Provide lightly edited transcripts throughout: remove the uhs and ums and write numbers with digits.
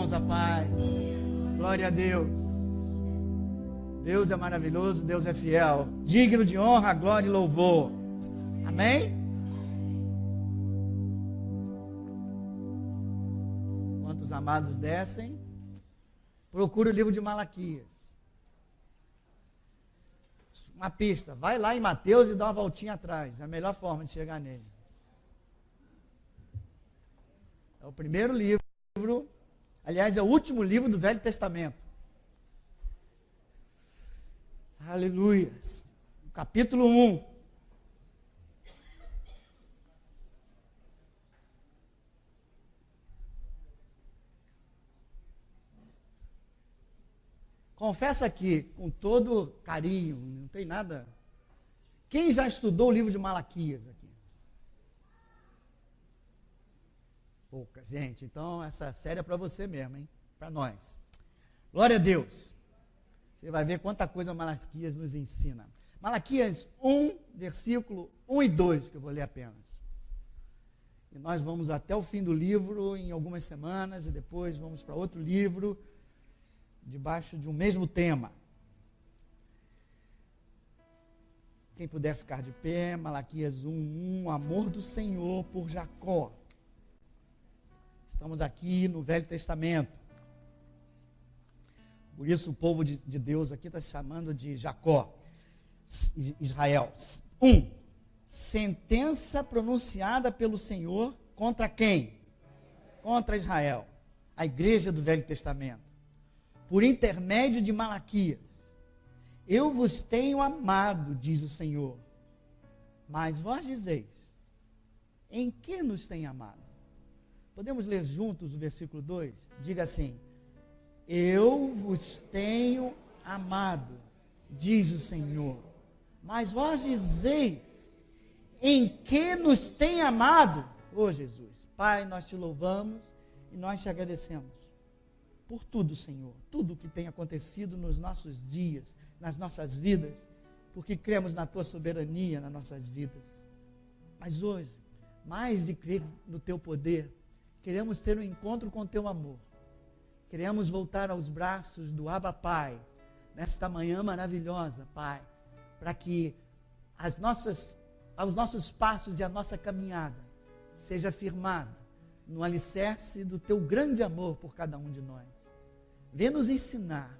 A paz, glória a Deus. Deus é maravilhoso, Deus é fiel, digno de honra, glória e louvor. Amém? Enquanto os amados descem, procura o livro de Malaquias. Uma pista, vai lá em Mateus e dá uma voltinha atrás, é a melhor forma de chegar nele. É o primeiro livro. Aliás, é o último livro do Velho Testamento. Aleluia. Capítulo 1. Confesso aqui, com todo carinho, não tem nada. Quem já estudou o livro de Malaquias aqui? Pouca gente, então essa série é para você mesmo, hein? Para nós. Glória a Deus. Você vai ver quanta coisa Malaquias nos ensina. Malaquias 1, versículo 1 e 2, que eu vou ler apenas. E nós vamos até o fim do livro em algumas semanas, e depois vamos para outro livro, debaixo de um mesmo tema. Quem puder ficar de pé, Malaquias 1, o amor do Senhor por Jacó. Estamos aqui no Velho Testamento. Por isso o povo de Deus aqui está se chamando de Jacó, Israel. 1. Sentença pronunciada pelo Senhor contra quem? Contra Israel, a igreja do Velho Testamento. Por intermédio de Malaquias. Eu vos tenho amado, diz o Senhor. Mas vós dizeis, em que nos tem amado? Podemos ler juntos o versículo 2? Diga assim: eu vos tenho amado, diz o Senhor. Mas vós dizeis, em que nos tem amado? Ô Jesus, Pai, nós te louvamos e nós te agradecemos por tudo, Senhor, tudo que tem acontecido nos nossos dias, nas nossas vidas, porque cremos na tua soberania nas nossas vidas. Mas hoje, mais de crer no teu poder, queremos ter um encontro com o teu amor. Queremos voltar aos braços do Abba Pai, nesta manhã maravilhosa, Pai, para que os nossos passos e a nossa caminhada seja firmada no alicerce do teu grande amor por cada um de nós. Vem nos ensinar,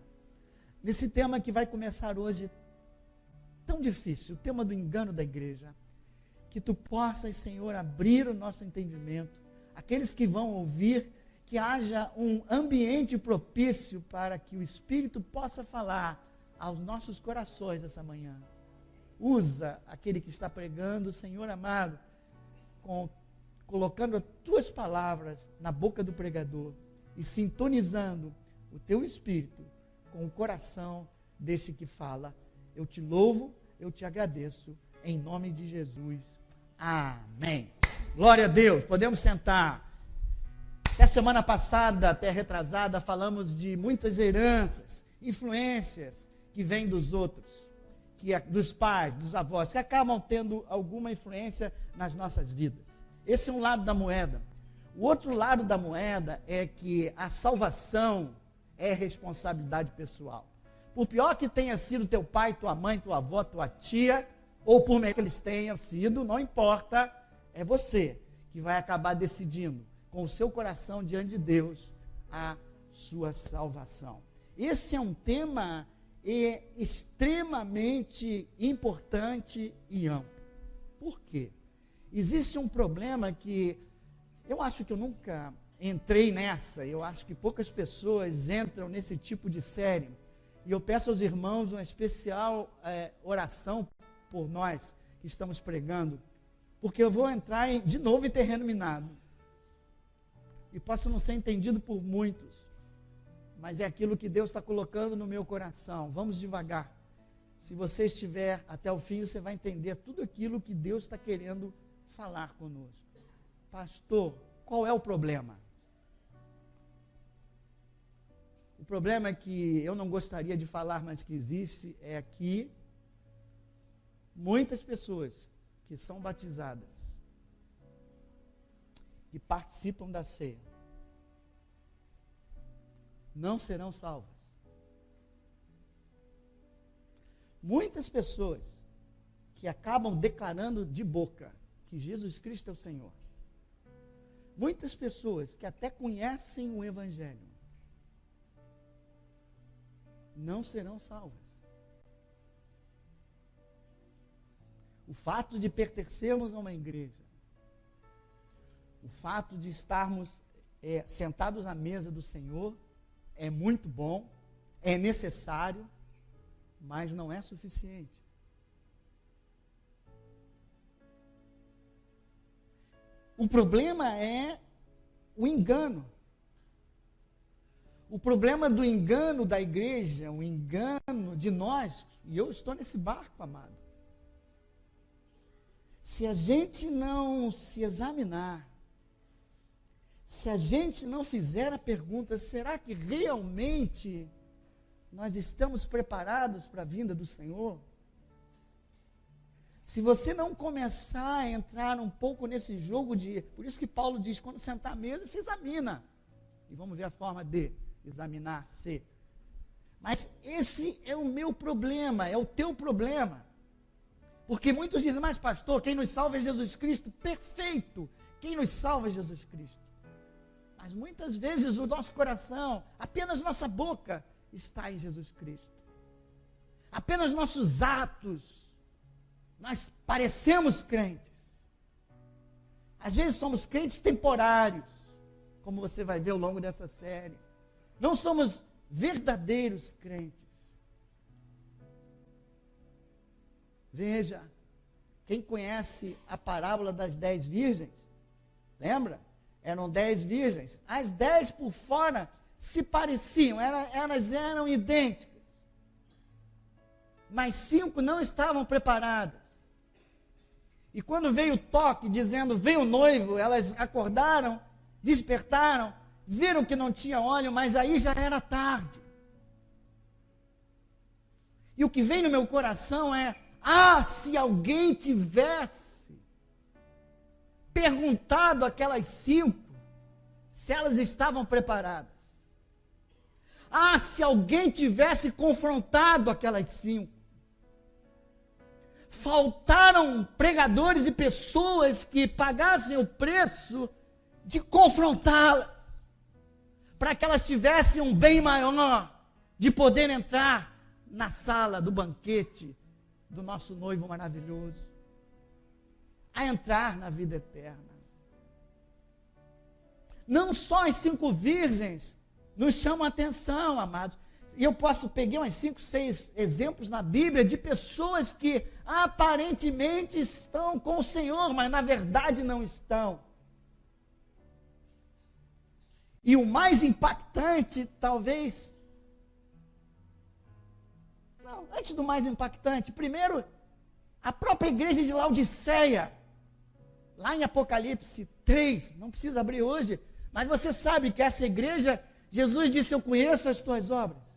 nesse tema que vai começar hoje, tão difícil, o tema do engano da igreja, que tu possas, Senhor, abrir o nosso entendimento, aqueles que vão ouvir, que haja um ambiente propício para que o Espírito possa falar aos nossos corações essa manhã. Usa aquele que está pregando, Senhor amado, colocando as tuas palavras na boca do pregador e sintonizando o teu Espírito com o coração desse que fala. Eu te louvo, eu te agradeço, em nome de Jesus. Amém. Glória a Deus, podemos sentar. Até semana passada, até retrasada, falamos de muitas heranças, influências que vêm dos outros, dos pais, dos avós, que acabam tendo alguma influência nas nossas vidas. Esse é um lado da moeda. O outro lado da moeda é que a salvação é responsabilidade pessoal. Por pior que tenha sido teu pai, tua mãe, tua avó, tua tia, ou por melhor que eles tenham sido, não importa, é você que vai acabar decidindo com o seu coração diante de Deus a sua salvação. Esse é um tema extremamente importante e amplo. Por quê? Existe um problema que eu acho que eu nunca entrei nessa, eu acho que poucas pessoas entram nesse tipo de série, e eu peço aos irmãos uma especial oração por nós que estamos pregando, porque eu vou entrar de novo em terreno minado. E posso não ser entendido por muitos, mas é aquilo que Deus está colocando no meu coração. Vamos devagar. Se você estiver até o fim, você vai entender tudo aquilo que Deus está querendo falar conosco. Pastor, qual é o problema? O problema é que eu não gostaria de falar, mas que existe, é que muitas pessoas que são batizadas, que participam da ceia, não serão salvas. Muitas pessoas que acabam declarando de boca que Jesus Cristo é o Senhor, muitas pessoas que até conhecem o Evangelho, não serão salvas. O fato de pertencermos a uma igreja, o fato de estarmos sentados à mesa do Senhor, é muito bom, é necessário, mas não é suficiente. O problema é o engano. O problema do engano da igreja, o engano de nós, e eu estou nesse barco, amado. Se a gente não se examinar, se a gente não fizer a pergunta, será que realmente nós estamos preparados para a vinda do Senhor? Se você não começar a entrar um pouco nesse jogo de... Por isso que Paulo diz, quando sentar à mesa, se examina. E vamos ver a forma de examinar-se. Mas esse é o meu problema, é o teu problema. Porque muitos dizem, mas pastor, quem nos salva é Jesus Cristo. Perfeito, quem nos salva é Jesus Cristo. Mas muitas vezes o nosso coração, apenas nossa boca está em Jesus Cristo. Apenas nossos atos, nós parecemos crentes. Às vezes somos crentes temporários, como você vai ver ao longo dessa série. Não somos verdadeiros crentes. Veja, quem conhece a parábola das 10 virgens, lembra? Eram 10 virgens, as 10 por fora se pareciam, elas eram idênticas, mas 5 não estavam preparadas. E quando veio o toque, dizendo, veio o noivo, elas acordaram, despertaram, viram que não tinha óleo, mas aí já era tarde. E o que vem no meu coração é, se alguém tivesse perguntado àquelas 5 se elas estavam preparadas. Se alguém tivesse confrontado aquelas 5. Faltaram pregadores e pessoas que pagassem o preço de confrontá-las, para que elas tivessem um bem maior, de poder entrar na sala do banquete do nosso noivo maravilhoso, a entrar na vida eterna. Não só as 5 virgens nos chamam a atenção, amados. E eu peguei uns 5, 6 exemplos na Bíblia de pessoas que aparentemente estão com o Senhor, mas na verdade não estão. E o mais impactante, talvez... Não, antes do mais impactante, primeiro, a própria igreja de Laodiceia, lá em Apocalipse 3, não precisa abrir hoje, mas você sabe que essa igreja, Jesus disse, eu conheço as tuas obras.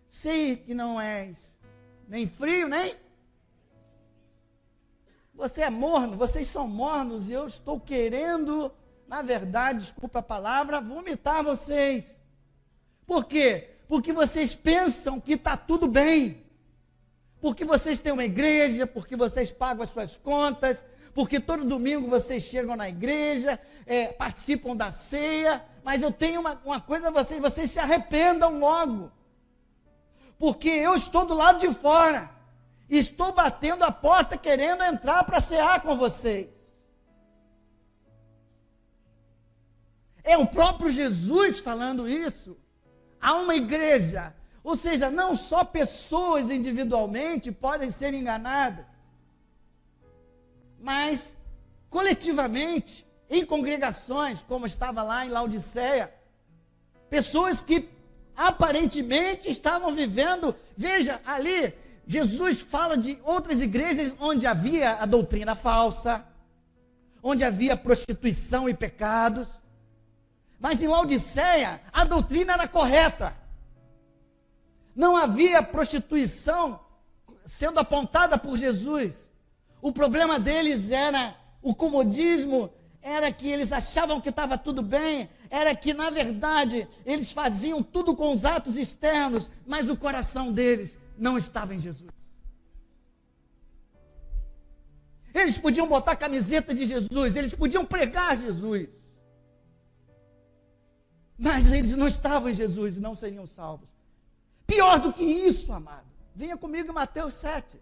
Sei que não és nem frio, nem... Você é morno, vocês são mornos, e eu estou querendo, na verdade, desculpa a palavra, vomitar vocês. Por quê? Porque vocês pensam que está tudo bem. Porque vocês têm uma igreja, porque vocês pagam as suas contas, porque todo domingo vocês chegam na igreja, participam da ceia, mas eu tenho uma coisa a vocês se arrependam logo. Porque eu estou do lado de fora, e estou batendo a porta querendo entrar para cear com vocês. É o próprio Jesus falando isso a uma igreja. Ou seja, não só pessoas individualmente podem ser enganadas, mas coletivamente, em congregações, como estava lá em Laodiceia, pessoas que aparentemente estavam vivendo, veja, ali, Jesus fala de outras igrejas onde havia a doutrina falsa, onde havia prostituição e pecados, mas em Laodiceia, a doutrina era correta. Não havia prostituição sendo apontada por Jesus. O problema deles era o comodismo, era que eles achavam que estava tudo bem, era que, na verdade, eles faziam tudo com os atos externos, mas o coração deles não estava em Jesus. Eles podiam botar a camiseta de Jesus, eles podiam pregar Jesus, mas eles não estavam em Jesus e não seriam salvos. Pior do que isso, amado, venha comigo em Mateus 7.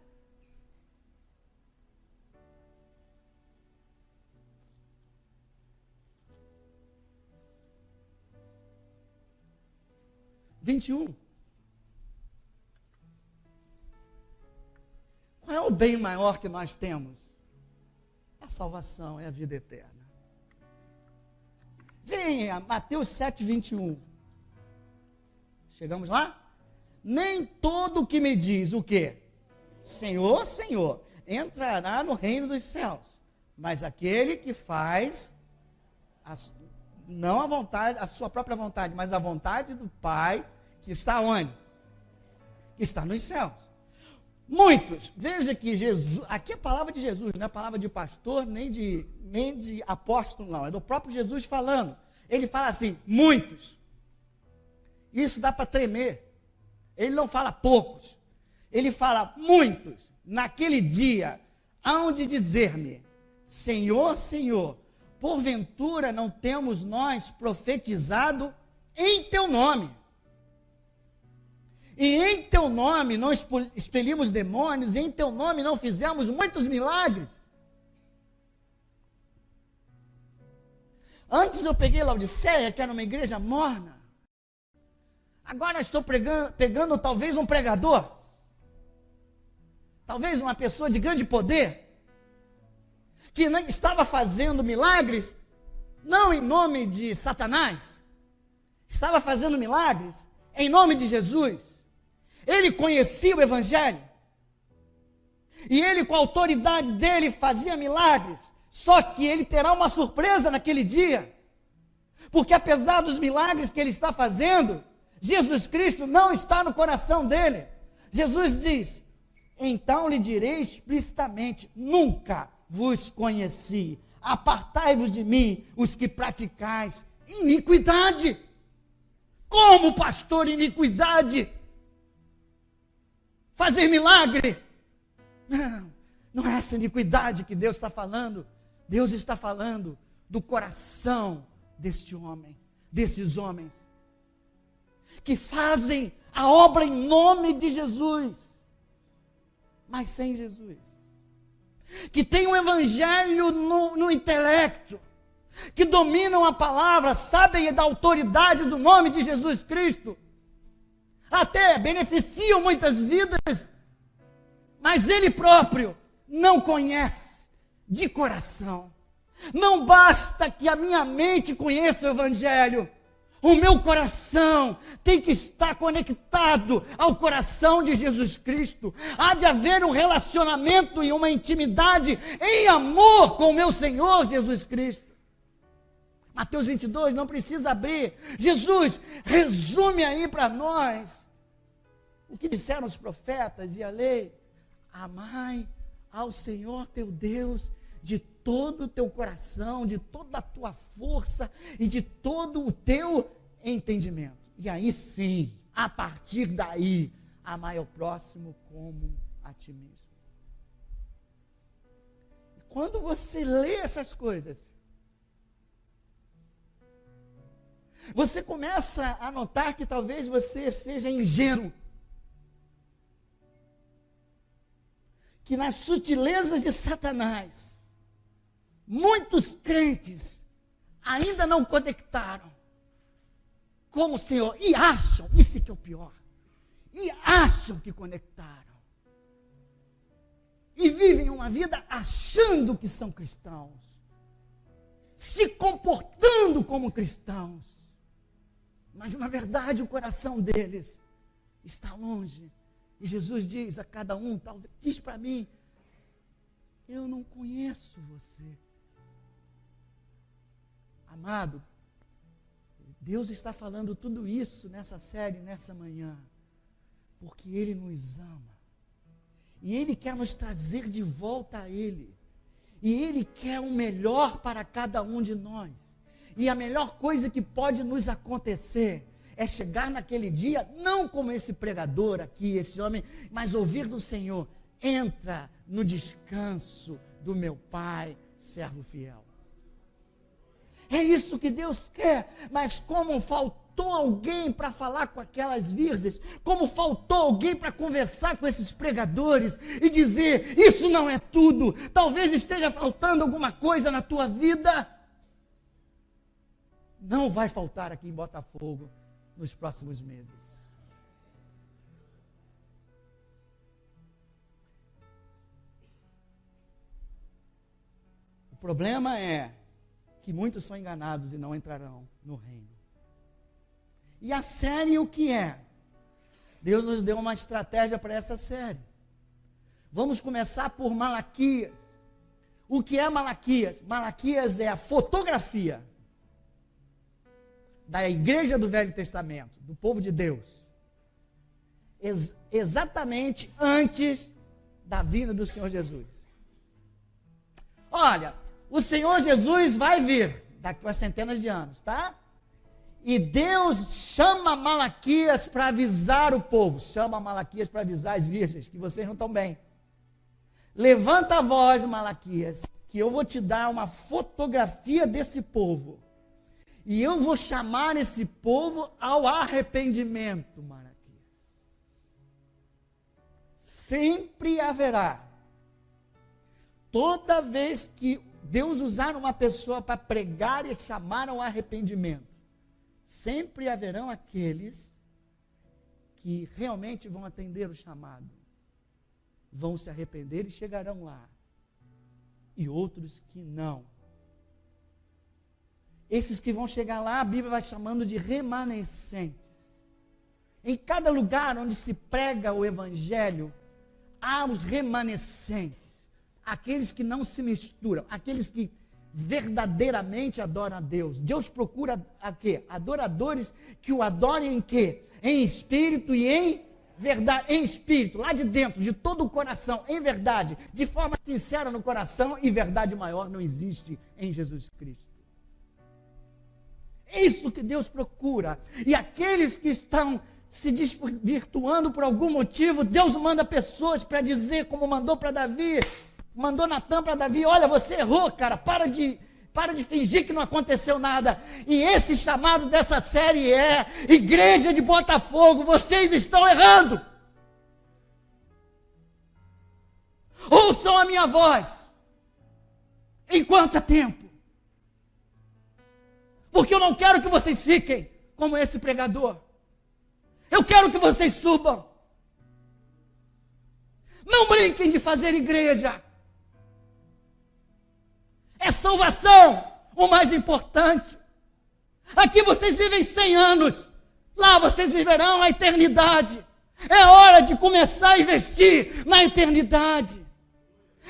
Qual é o bem maior que nós temos? É a salvação, é a vida eterna. Venha, Mateus 7, 21. Chegamos lá? Nem todo que me diz o quê? Senhor, Senhor, entrará no reino dos céus, mas aquele que faz, não a vontade, a sua própria vontade, mas a vontade do Pai, que está onde? Que está nos céus. Muitos, veja que Jesus, aqui é a palavra de Jesus, não é a palavra de pastor, nem de apóstolo, não, é do próprio Jesus falando. Ele fala assim, muitos. Isso dá para tremer. Ele não fala poucos, ele fala muitos. Naquele dia, hão de dizer-me, Senhor, Senhor, porventura não temos nós profetizado em teu nome? E em teu nome não expelimos demônios, e em teu nome não fizemos muitos milagres? Antes eu peguei Laodiceia, que era uma igreja morna. Agora estou pegando talvez um pregador, talvez uma pessoa de grande poder, que estava fazendo milagres, não em nome de Satanás, estava fazendo milagres em nome de Jesus. Ele conhecia o Evangelho, e ele, com a autoridade dele, fazia milagres. Só que ele terá uma surpresa naquele dia, porque apesar dos milagres que ele está fazendo, Jesus Cristo não está no coração dele. Jesus diz, então lhe direi explicitamente, nunca vos conheci, apartai-vos de mim, os que praticais iniquidade. Como, pastor, iniquidade? Fazer milagre? Não, não é essa iniquidade que Deus está falando. Deus está falando do coração deste homem, desses homens, que fazem a obra em nome de Jesus, mas sem Jesus. Que tem um evangelho no intelecto, que dominam a palavra, sabem da autoridade do nome de Jesus Cristo, até beneficiam muitas vidas, mas ele próprio não conhece de coração. Não basta que a minha mente conheça o evangelho, o meu coração tem que estar conectado ao coração de Jesus Cristo. Há de haver um relacionamento e uma intimidade em amor com o meu Senhor Jesus Cristo. Mateus 22, não precisa abrir. Jesus resume aí para nós o que disseram os profetas e a lei. Amai ao Senhor teu Deus de todo o teu coração, de toda a tua força e de todo o teu entendimento. E aí sim, a partir daí, amai ao próximo como a ti mesmo. E quando você lê essas coisas, você começa a notar que talvez você seja ingênuo, que nas sutilezas de Satanás, muitos crentes ainda não conectaram com o Senhor, e acham, isso que é o pior, e acham que conectaram, e vivem uma vida achando que são cristãos, se comportando como cristãos, mas na verdade o coração deles está longe. E Jesus diz a cada um, talvez, diz para mim, eu não conheço você. Amado, Deus está falando tudo isso nessa série, nessa manhã, porque Ele nos ama. E Ele quer nos trazer de volta a Ele. E Ele quer o melhor para cada um de nós. E a melhor coisa que pode nos acontecer é chegar naquele dia, não como esse pregador aqui, esse homem, mas ouvir do Senhor: entra no descanso do meu Pai, servo fiel. É isso que Deus quer, mas como faltou alguém para falar com aquelas virgens, como faltou alguém para conversar com esses pregadores e dizer: isso não é tudo, talvez esteja faltando alguma coisa na tua vida. Não vai faltar aqui em Botafogo nos próximos meses. O problema é que muitos são enganados e não entrarão no reino. E a série o que é? Deus nos deu uma estratégia para essa série. Vamos começar por Malaquias. O que é Malaquias? Malaquias é a fotografia da igreja do Velho Testamento, do povo de Deus, exatamente antes da vinda do Senhor Jesus. Olha, o Senhor Jesus vai vir daqui a centenas de anos, tá? E Deus chama Malaquias para avisar o povo, chama Malaquias para avisar as virgens, que vocês não estão bem. Levanta a voz, Malaquias, que eu vou te dar uma fotografia desse povo. E eu vou chamar esse povo ao arrependimento, Malaquias. Sempre haverá. Toda vez que Deus usar uma pessoa para pregar e chamar ao arrependimento, sempre haverão aqueles que realmente vão atender o chamado, vão se arrepender e chegarão lá, e outros que não. Esses que vão chegar lá, a Bíblia vai chamando de remanescentes. Em cada lugar onde se prega o Evangelho, há os remanescentes, aqueles que não se misturam, aqueles que verdadeiramente adoram a Deus. Deus procura a quê? Adoradores que o adorem em quê? Em espírito e em verdade, em espírito, lá de dentro, de todo o coração, em verdade, de forma sincera no coração, e verdade maior não existe em Jesus Cristo. É isso que Deus procura. E aqueles que estão se desvirtuando por algum motivo, Deus manda pessoas para dizer, como mandou para Davi, mandou Natan para Davi: olha, você errou, cara, para de fingir que não aconteceu nada. E esse chamado dessa série é: Igreja de Botafogo, vocês estão errando. Ouçam a minha voz, enquanto há tempo. Porque eu não quero que vocês fiquem como esse pregador. Eu quero que vocês subam. Não brinquem de fazer igreja. É salvação o mais importante. Aqui vocês vivem 100 anos. Lá vocês viverão a eternidade. É hora de começar a investir na eternidade.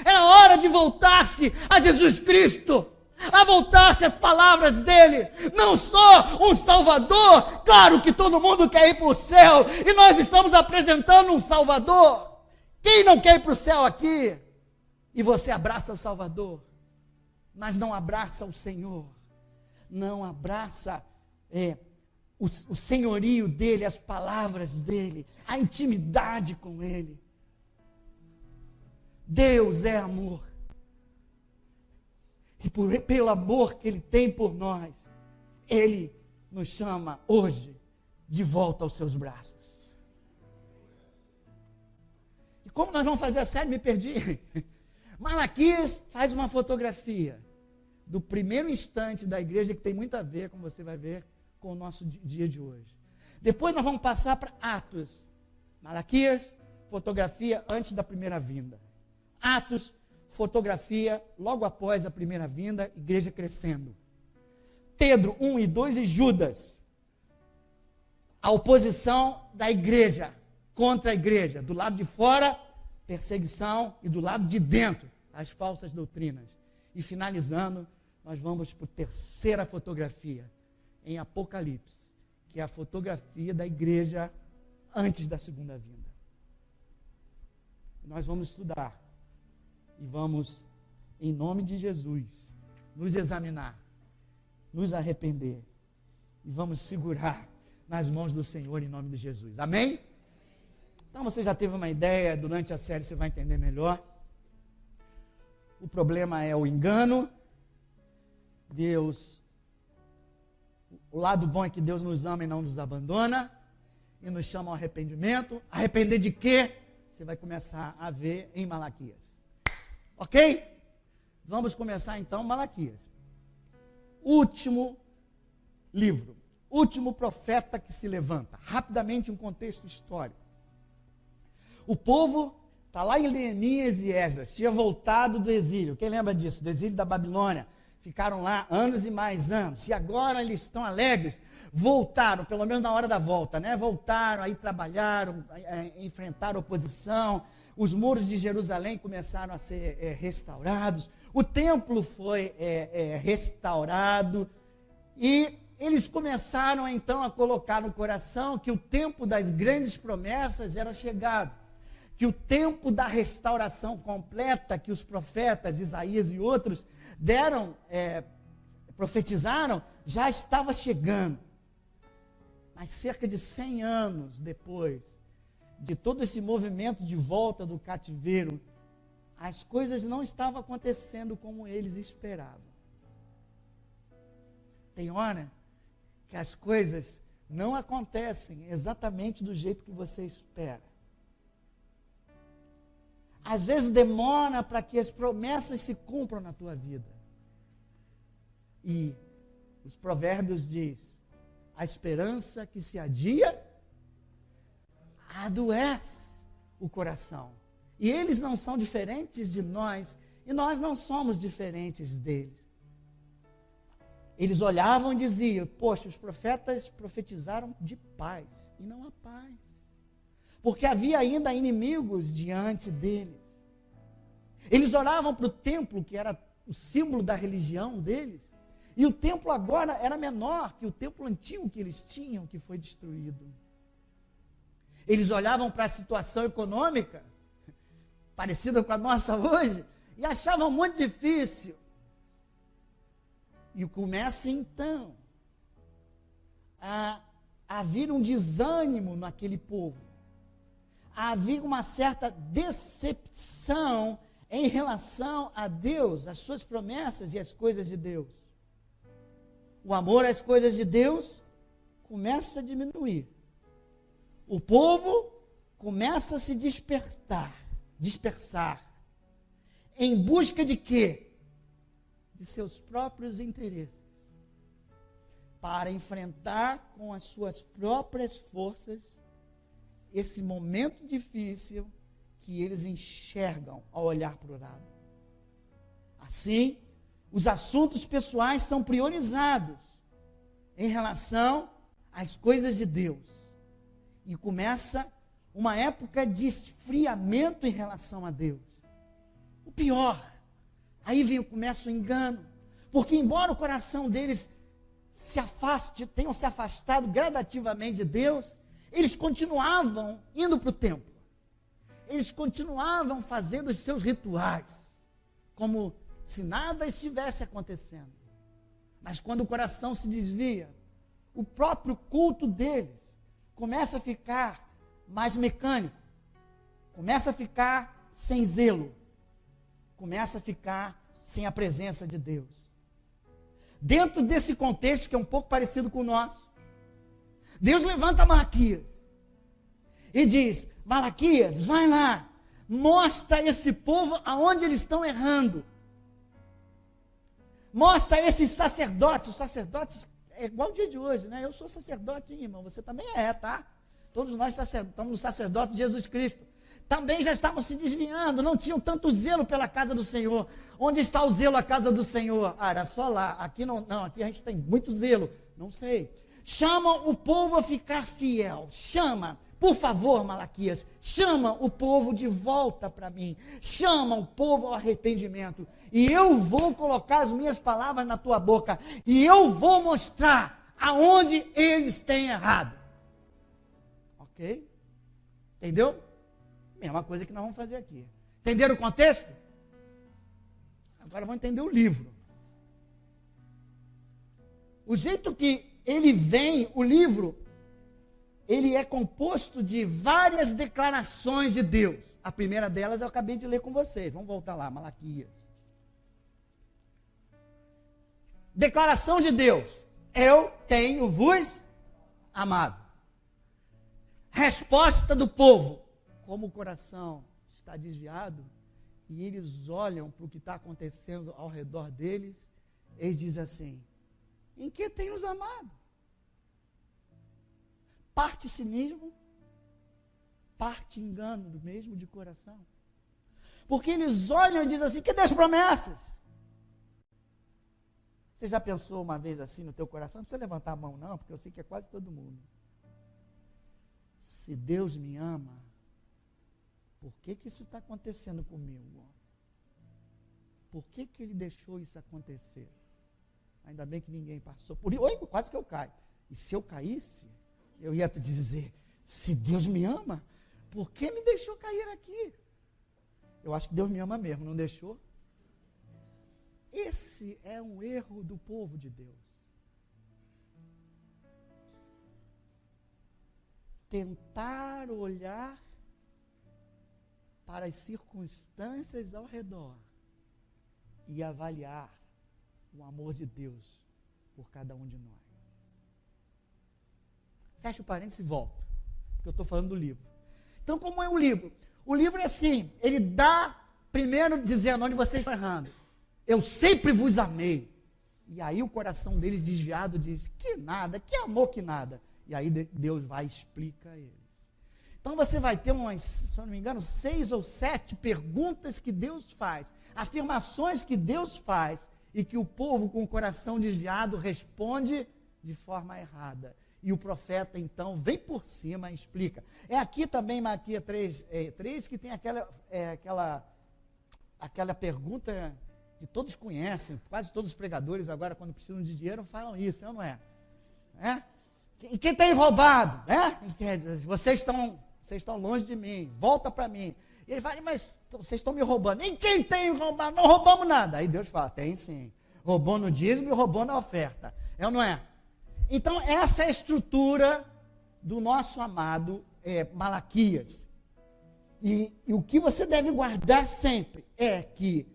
É hora de voltar-se a Jesus Cristo, a voltar-se às palavras dele. Não só um Salvador, claro que todo mundo quer ir para o céu, e nós estamos apresentando um Salvador. Quem não quer ir para o céu aqui? E você abraça o Salvador, mas não abraça o Senhor, não abraça o senhorio dele, as palavras dele, a intimidade com ele. Deus é amor. E pelo amor que ele tem por nós, ele nos chama hoje de volta aos seus braços. E como nós vamos fazer a série? Me perdi. Malaquias faz uma fotografia do primeiro instante da igreja, que tem muito a ver, como você vai ver, com o nosso dia de hoje. Depois nós vamos passar para Atos. Malaquias, fotografia antes da primeira vinda. Atos, fotografia logo após a primeira vinda, igreja crescendo. Pedro 1 e 2 e Judas, a oposição da igreja contra a igreja. Do lado de fora, perseguição, e do lado de dentro, as falsas doutrinas. E finalizando, nós vamos para a terceira fotografia, em Apocalipse, que é a fotografia da igreja antes da segunda vinda. Nós vamos estudar e vamos em nome de Jesus, nos examinar, nos arrepender e vamos segurar nas mãos do Senhor em nome de Jesus. Amém? Então você já teve uma ideia, durante a série você vai entender melhor. O problema é o engano. O lado bom é que Deus nos ama e não nos abandona e nos chama ao arrependimento. Arrepender de quê? Você vai começar a ver em Malaquias. Ok? Vamos começar então Malaquias. Último livro, último profeta que se levanta. Rapidamente um contexto histórico. O povo está lá em Neemias e Esdras, tinha voltado do exílio. Quem lembra disso? Do exílio da Babilônia. Ficaram lá anos e mais anos. E agora eles estão alegres. Voltaram, pelo menos na hora da volta, né? Voltaram, aí trabalharam, enfrentaram oposição. Os muros de Jerusalém começaram a ser restaurados. O templo foi restaurado. E eles começaram então a colocar no coração que o tempo das grandes promessas era chegado. Que o tempo da restauração completa que os profetas Isaías e outros profetizaram, já estava chegando. Mas cerca de 100 anos depois de todo esse movimento de volta do cativeiro, as coisas não estavam acontecendo como eles esperavam. Tem hora que as coisas não acontecem exatamente do jeito que você espera. Às vezes demora para que as promessas se cumpram na tua vida. E os provérbios diz: a esperança que se adia, adoece o coração. E eles não são diferentes de nós, e nós não somos diferentes deles. Eles olhavam e diziam: poxa, os profetas profetizaram de paz, e não a paz. Porque havia ainda inimigos diante deles. Eles oravam para o templo, que era o símbolo da religião deles, e o templo agora era menor que o templo antigo que eles tinham, que foi destruído. Eles olhavam para a situação econômica, parecida com a nossa hoje, e achavam muito difícil. E começa então a vir um desânimo naquele povo. Havia uma certa decepção em relação a Deus, as suas promessas e as coisas de Deus. O amor às coisas de Deus começa a diminuir. O povo começa a se dispersar. Em busca de quê? De seus próprios interesses. Para enfrentar com as suas próprias forças esse momento difícil que eles enxergam ao olhar para o lado. Assim, os assuntos pessoais são priorizados em relação às coisas de Deus. E começa uma época de esfriamento em relação a Deus. O pior, aí começa o engano. Porque embora o coração deles tenham se afastado gradativamente de Deus, eles continuavam indo para o templo. Eles continuavam fazendo os seus rituais, como se nada estivesse acontecendo. Mas quando o coração se desvia, o próprio culto deles começa a ficar mais mecânico, começa a ficar sem zelo, começa a ficar sem a presença de Deus. Dentro desse contexto, que é um pouco parecido com o nosso, Deus levanta Malaquias e diz: Malaquias, vai lá, mostra a esse povo aonde eles estão errando. Mostra a esses sacerdotes. Os sacerdotes é igual o dia de hoje, né? Eu sou sacerdote, irmão, você também tá? Todos nós estamos sacerdotes de Jesus Cristo. Também já estavam se desviando, não tinham tanto zelo pela casa do Senhor. Onde está o zelo à casa do Senhor? Era só lá, aqui não, aqui a gente tem muito zelo, não sei. Chama o povo a ficar fiel, chama, por favor, Malaquias, chama o povo de volta para mim, chama o povo ao arrependimento, e eu vou colocar as minhas palavras na tua boca, e eu vou mostrar aonde eles têm errado. Ok? Entendeu? Mesma coisa que nós vamos fazer aqui. Entenderam o contexto? Agora vamos entender o livro. O jeito que ele vem, o livro, ele é composto de várias declarações de Deus. A primeira delas eu acabei de ler com vocês. Vamos voltar lá, Malaquias. Declaração de Deus. Eu tenho vos amado. Resposta do povo. Como o coração está desviado e eles olham para o que está acontecendo ao redor deles, eles dizem assim: em que tem nos amado? Parte cinismo, parte engano do mesmo de coração. Porque eles olham e dizem assim: que das promessas? Você já pensou uma vez assim no teu coração? Não precisa levantar a mão não, porque eu sei que é quase todo mundo. Se Deus me ama, por que isso está acontecendo comigo? Por que Ele deixou isso acontecer? Ainda bem que ninguém passou por isso. Oi, quase que eu caio. E se eu caísse, eu ia te dizer: se Deus me ama, por que me deixou cair aqui? Eu acho que Deus me ama mesmo, não deixou? Esse é um erro do povo de Deus. Tentar olhar para as circunstâncias ao redor e avaliar o amor de Deus por cada um de nós. Fecha o parênteses e volta, porque eu estou falando do livro. Então, como é o livro? O livro é assim, ele dá, primeiro dizendo onde vocês estão errando. Eu sempre vos amei. E aí o coração deles desviado diz: que nada, que amor, que nada. E aí Deus vai e explica a eles. Então você vai ter umas, se eu não me engano, 6 ou 7 perguntas que Deus faz, afirmações que Deus faz, e que o povo com o coração desviado responde de forma errada. E o profeta, então, vem por cima e explica. É aqui também, Malaquias 3, que tem aquela pergunta que todos conhecem, quase todos os pregadores agora, quando precisam de dinheiro, falam isso, não é? E quem tem roubado? Vocês estão longe de mim, volta para mim. E ele fala: mas vocês estão me roubando. E quem tem roubado? Não roubamos nada. Aí Deus fala: tem sim. Roubou no dízimo e roubou na oferta. É ou não é? Então, essa é a estrutura do nosso amado Malaquias. E o que você deve guardar sempre é que,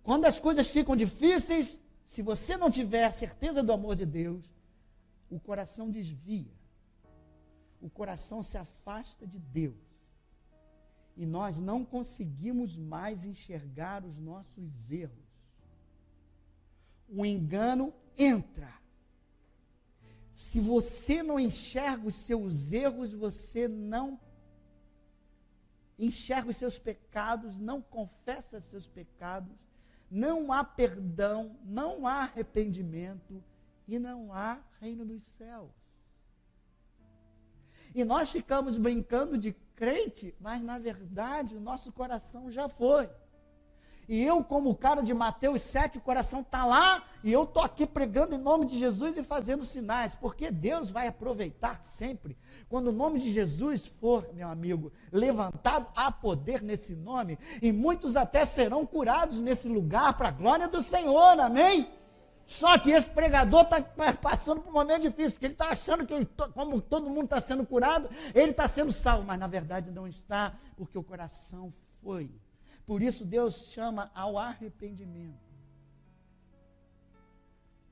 quando as coisas ficam difíceis, se você não tiver a certeza do amor de Deus, o coração desvia. O coração se afasta de Deus. E nós não conseguimos mais enxergar os nossos erros. O engano entra. Se você não enxerga os seus erros, você não enxerga os seus pecados, não confessa seus pecados, não há perdão, não há arrependimento e não há reino dos céus. E nós ficamos brincando de crente, mas na verdade o nosso coração já foi. E eu, como o cara de Mateus 7, o coração está lá, e eu estou aqui pregando em nome de Jesus e fazendo sinais, porque Deus vai aproveitar sempre. Quando o nome de Jesus for, meu amigo, levantado, há poder nesse nome, e muitos até serão curados nesse lugar, para a glória do Senhor, amém? Só que esse pregador está passando por um momento difícil, porque ele está achando que, como todo mundo está sendo curado, ele está sendo salvo, mas na verdade não está, porque o coração foi. Por isso Deus chama ao arrependimento.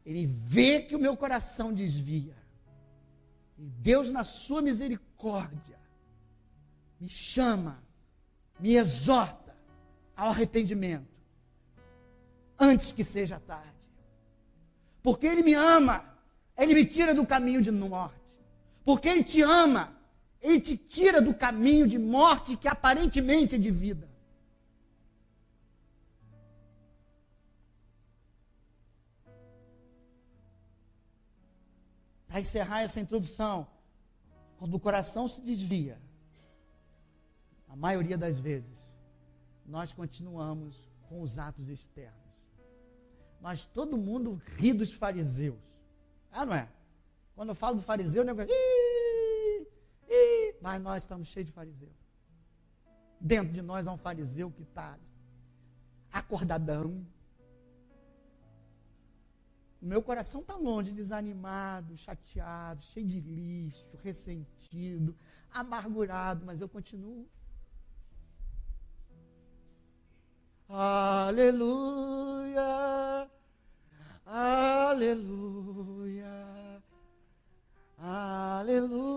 Ele vê que o meu coração desvia. E Deus, na sua misericórdia, me chama, me exorta ao arrependimento, antes que seja tarde. Porque Ele me ama, Ele me tira do caminho de morte. Porque Ele te ama, Ele te tira do caminho de morte que aparentemente é de vida. Para encerrar essa introdução, quando o coração se desvia, a maioria das vezes, nós continuamos com os atos externos. Todo mundo ri dos fariseus. Não é? Quando eu falo do fariseu, o negócio mas nós estamos cheios de fariseu. Dentro de nós há um fariseu que está acordadão, O meu coração está longe, desanimado, chateado, cheio de lixo, ressentido, amargurado, mas eu continuo. Aleluia, aleluia, aleluia.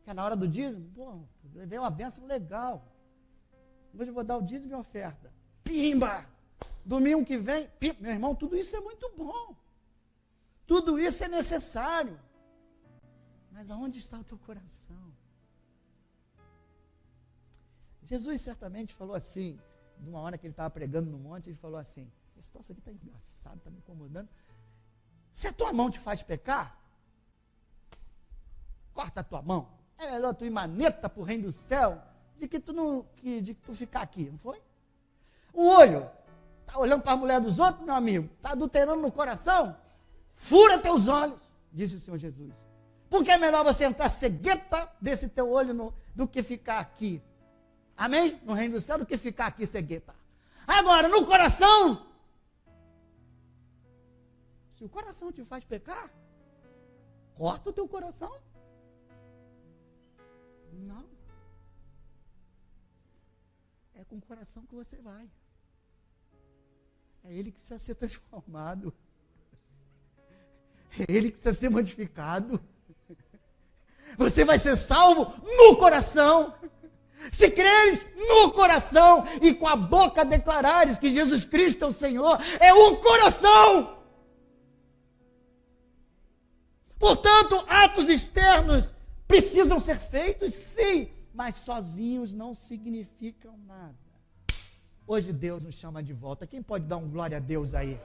Que é na hora do dízimo, pô, levei uma bênção legal. Hoje eu vou dar o dízimo e a oferta. Pimba! Domingo que vem, pimba. Meu irmão, tudo isso é muito bom. Tudo isso é necessário. Mas aonde está o teu coração? Jesus certamente falou assim, numa hora que ele estava pregando no monte, ele falou assim, esse troço aqui está engraçado, está me incomodando. Se a tua mão te faz pecar, corta a tua mão. É melhor tu ir maneta para o reino do céu, de que tu ficar aqui, não foi? O olho, está olhando para a mulher dos outros, meu amigo, está adulterando no coração, fura teus olhos, disse o Senhor Jesus. Porque é melhor você entrar cegueta desse teu olho do que ficar aqui. Amém? No reino do céu, do que ficar aqui cegueta. Agora, no coração, se o coração te faz pecar, corta o teu coração. Não. É com o coração que você vai. É ele que precisa ser transformado. É ele que precisa ser modificado. Você vai ser salvo no coração. Se creres no coração e com a boca declarares que Jesus Cristo é o Senhor, é o coração. Portanto, atos externos precisam ser feitos, sim, mas sozinhos não significam nada. Hoje Deus nos chama de volta. Quem pode dar um glória a Deus aí?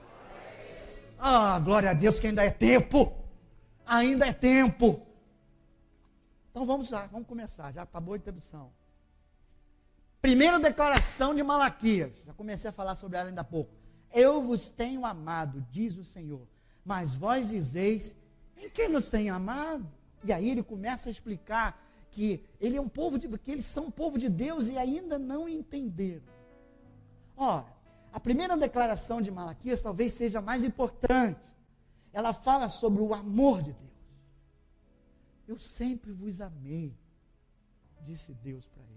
Ah, glória a Deus que ainda é tempo. Ainda é tempo. Então vamos lá, vamos começar. Já acabou a introdução. Primeira declaração de Malaquias. Já comecei a falar sobre ela ainda há pouco. Eu vos tenho amado, diz o Senhor. Mas vós dizeis, em quem nos tem amado? E aí ele começa a explicar que ele é um povo que eles são um povo de Deus e ainda não entenderam. Ora, a primeira declaração de Malaquias talvez seja a mais importante. Ela fala sobre o amor de Deus. Eu sempre vos amei, disse Deus para eles.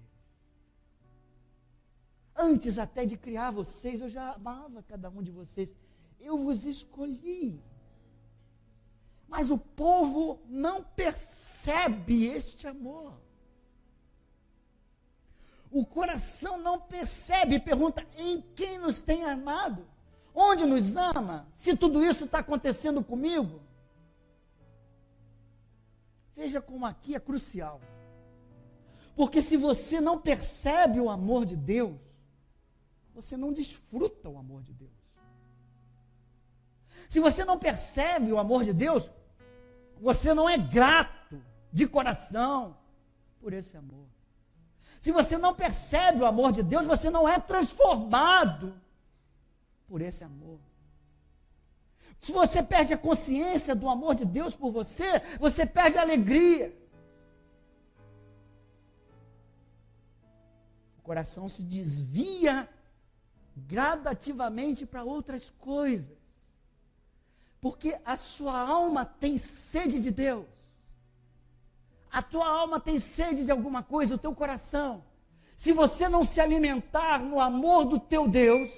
Antes até de criar vocês, eu já amava cada um de vocês. Eu vos escolhi. Mas o povo não percebe este amor. O coração não percebe, pergunta, em quem nos tem amado? Onde nos ama? Se tudo isso está acontecendo comigo? Veja como aqui é crucial. Porque se você não percebe o amor de Deus, você não desfruta o amor de Deus. Se você não percebe o amor de Deus, você não é grato de coração por esse amor. Se você não percebe o amor de Deus, você não é transformado por esse amor. Se você perde a consciência do amor de Deus por você, você perde a alegria. O coração se desvia gradativamente para outras coisas. Porque a sua alma tem sede de Deus. A tua alma tem sede de alguma coisa, o teu coração. Se você não se alimentar no amor do teu Deus,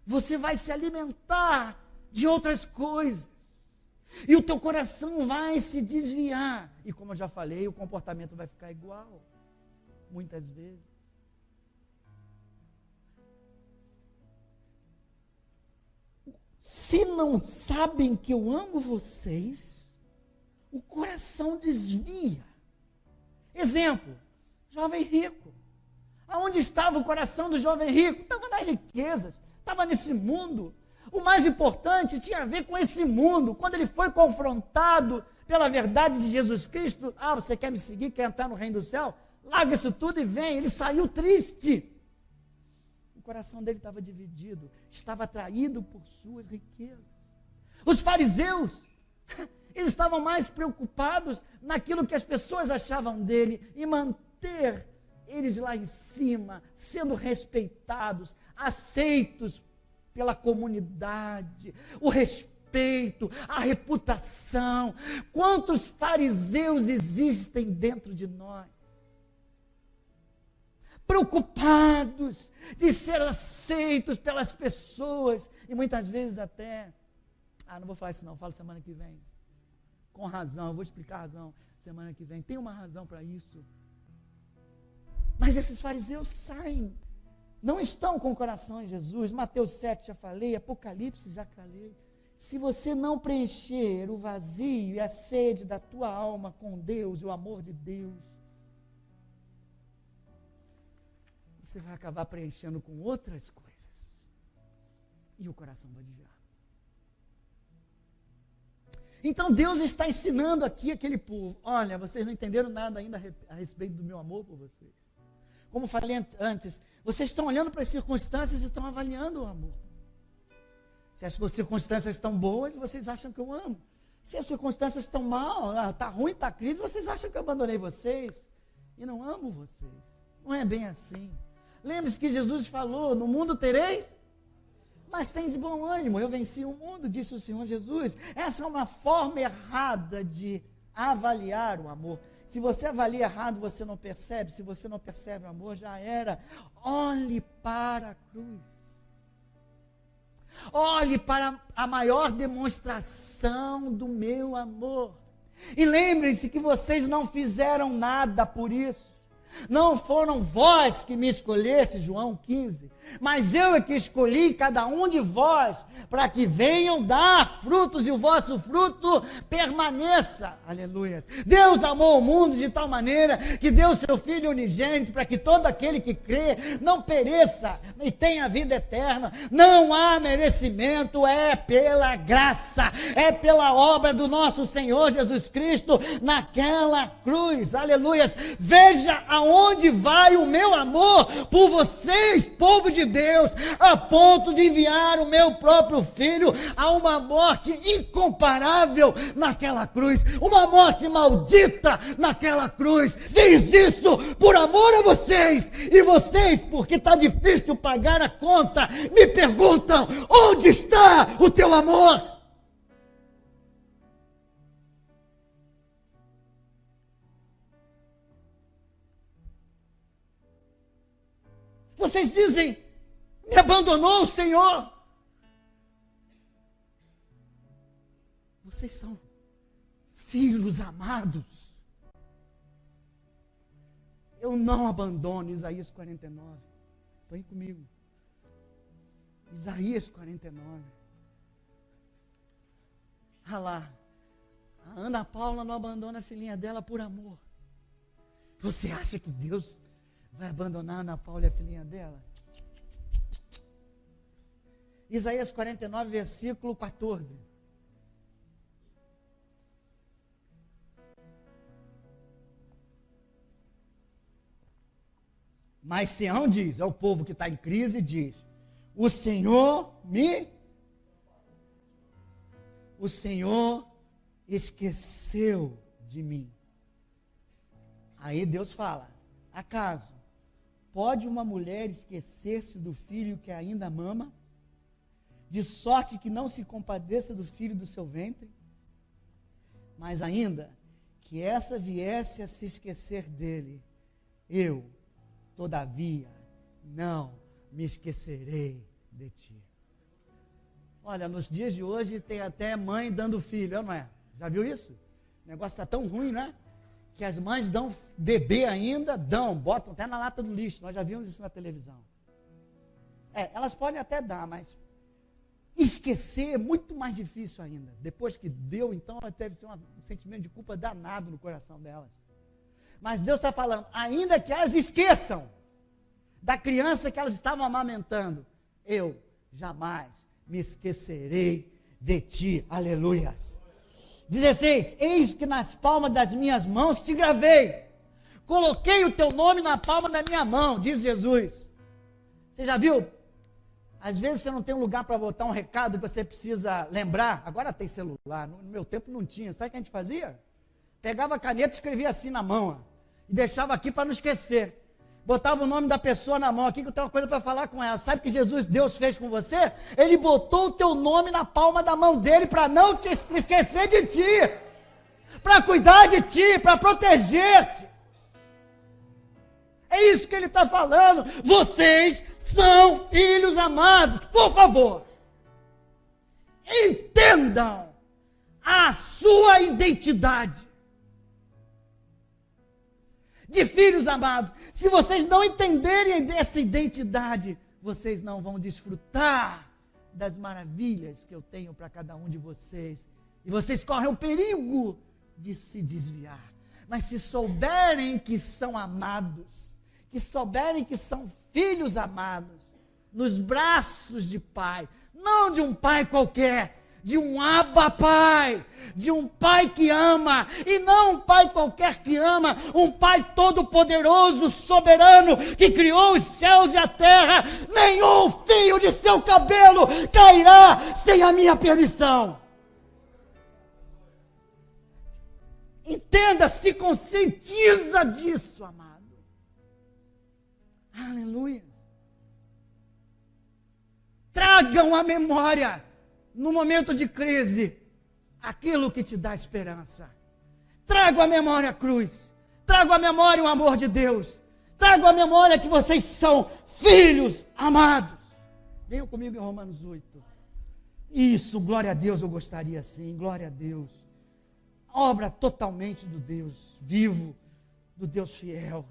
você vai se alimentar de outras coisas. E o teu coração vai se desviar. E como eu já falei, o comportamento vai ficar igual. Muitas vezes. Se não sabem que eu amo vocês, o coração desvia. Exemplo, jovem rico. Aonde estava o coração do jovem rico? Estava nas riquezas, estava nesse mundo. O mais importante tinha a ver com esse mundo. Quando ele foi confrontado pela verdade de Jesus Cristo, você quer me seguir, quer entrar no reino do céu? Larga isso tudo e vem. Ele saiu triste. O coração dele estava dividido, estava atraído por suas riquezas. Os fariseus, eles estavam mais preocupados naquilo que as pessoas achavam dele e manter eles lá em cima, sendo respeitados, aceitos pela comunidade, o respeito parapeito, a reputação. Quantos fariseus existem dentro de nós? Preocupados de ser aceitos pelas pessoas. E muitas vezes até, não vou falar isso não, falo semana que vem. Com razão, eu vou explicar a razão semana que vem. Tem uma razão para isso. Mas esses fariseus saem, não estão com o coração em Jesus. Mateus 7 já falei, Apocalipse já falei. Se você não preencher o vazio e a sede da tua alma com Deus, o amor de Deus, você vai acabar preenchendo com outras coisas. E o coração vai desviar. Então Deus está ensinando aqui aquele povo, olha, vocês não entenderam nada ainda a respeito do meu amor por vocês. Como falei antes, vocês estão olhando para as circunstâncias e estão avaliando o amor. Se as circunstâncias estão boas, vocês acham que eu amo. Se as circunstâncias estão mal, está ruim, está crise, vocês acham que eu abandonei vocês e não amo vocês. Não é bem assim. Lembre-se que Jesus falou, no mundo tereis, mas tem de bom ânimo, eu venci o mundo, disse o Senhor Jesus. Essa é uma forma errada de avaliar o amor. Se você avalia errado, você não percebe. Se você não percebe o amor, já era. Olhe para a cruz. Olhe para a maior demonstração do meu amor. E lembrem-se que vocês não fizeram nada por isso. Não foram vós que me escolheste, João 15, mas eu é que escolhi cada um de vós, para que venham dar frutos e o vosso fruto permaneça. Aleluia. Deus amou o mundo de tal maneira que deu seu Filho unigênito, para que todo aquele que crê não pereça e tenha vida eterna. Não há merecimento, é pela graça, é pela obra do nosso Senhor Jesus Cristo naquela cruz. Aleluia. Veja aonde vai o meu amor por vocês, povo de Deus, a ponto de enviar o meu próprio filho a uma morte incomparável naquela cruz, uma morte maldita naquela cruz. Fiz isso por amor a vocês, e vocês, porque está difícil pagar a conta, me perguntam, onde está o teu amor? Vocês dizem, me abandonou o Senhor. Vocês são filhos amados. Eu não abandono, Isaías 49. Põe comigo. Isaías 49. Ah lá, a Ana Paula não abandona a filhinha dela por amor. Você acha que Deus vai abandonar a Ana Paula e a filhinha dela? Isaías 49, versículo 14. Mas Sião diz, é o povo que está em crise, diz, o Senhor esqueceu de mim. Aí Deus fala, acaso pode uma mulher esquecer-se do filho que ainda mama, de sorte que não se compadeça do filho do seu ventre? Mas ainda que essa viesse a se esquecer dele, eu, todavia, não me esquecerei de ti. Olha, nos dias de hoje tem até mãe dando filho, não é? Já viu isso? O negócio está tão ruim, né? Que as mães dão bebê ainda, botam até na lata do lixo. Nós já vimos isso na televisão. Elas podem até dar, mas esquecer é muito mais difícil ainda. Depois que deu, então, deve ser um sentimento de culpa danado no coração delas. Mas Deus está falando, ainda que elas esqueçam da criança que elas estavam amamentando, eu jamais me esquecerei de ti. Aleluia. 16, eis que nas palmas das minhas mãos te gravei, coloquei o teu nome na palma da minha mão, diz Jesus. Você já viu? Às vezes você não tem um lugar para botar um recado que você precisa lembrar. Agora tem celular, no meu tempo não tinha. Sabe o que a gente fazia? Pegava a caneta e escrevia assim na mão, e deixava aqui para não esquecer. botava o nome da pessoa na mão aqui, que eu tenho uma coisa para falar com ela. Sabe o que Deus fez com você? Ele botou o teu nome na palma da mão dele para não te esquecer de ti, para cuidar de ti, para proteger-te. É isso que ele está falando. Vocês são filhos amados. Por favor, entendam a sua identidade de filhos amados. Se vocês não entenderem dessa identidade, vocês não vão desfrutar das maravilhas que eu tenho para cada um de vocês. E vocês correm o perigo de se desviar. Mas se souberem que são amados, que souberem que são filhos amados, nos braços de pai, não de um pai qualquer, de um Abba Pai, de um pai que ama, e não um pai qualquer que ama, um pai todo-poderoso, soberano, que criou os céus e a terra. Nenhum fio de seu cabelo cairá sem a minha permissão. Entenda, se conscientiza disso, amado. Aleluia. Tragam a memória, no momento de crise, aquilo que te dá esperança. Trago à memória a cruz. Trago à memória o amor de Deus. Trago à memória que vocês são filhos amados. Venham comigo em Romanos 8. Isso, glória a Deus, eu gostaria assim. Glória a Deus. Obra totalmente do Deus vivo, do Deus fiel.